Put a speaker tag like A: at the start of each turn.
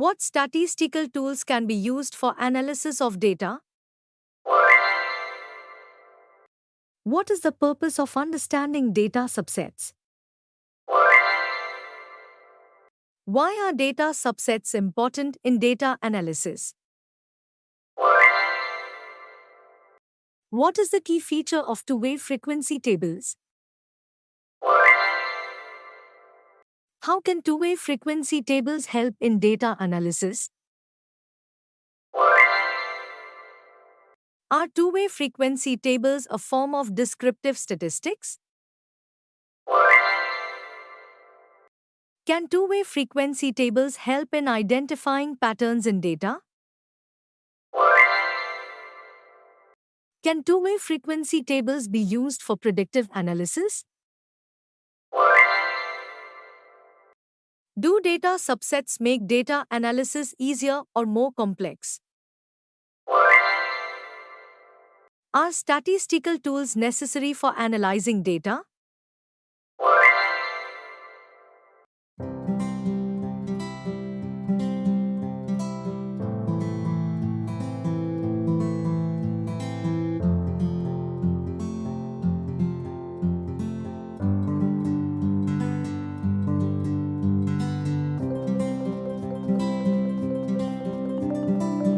A: What statistical tools can be used for analysis of data? What is the purpose of understanding data subsets? Why are data subsets important in data analysis? What is the key feature of two-way frequency tables? How can two-way frequency tables help in data analysis? Are two-way frequency tables a form of descriptive statistics? Can two-way frequency tables help in identifying patterns in data? Can two-way frequency tables be used for predictive analysis? Do data subsets make data analysis easier or more complex? Are statistical tools necessary for analyzing data?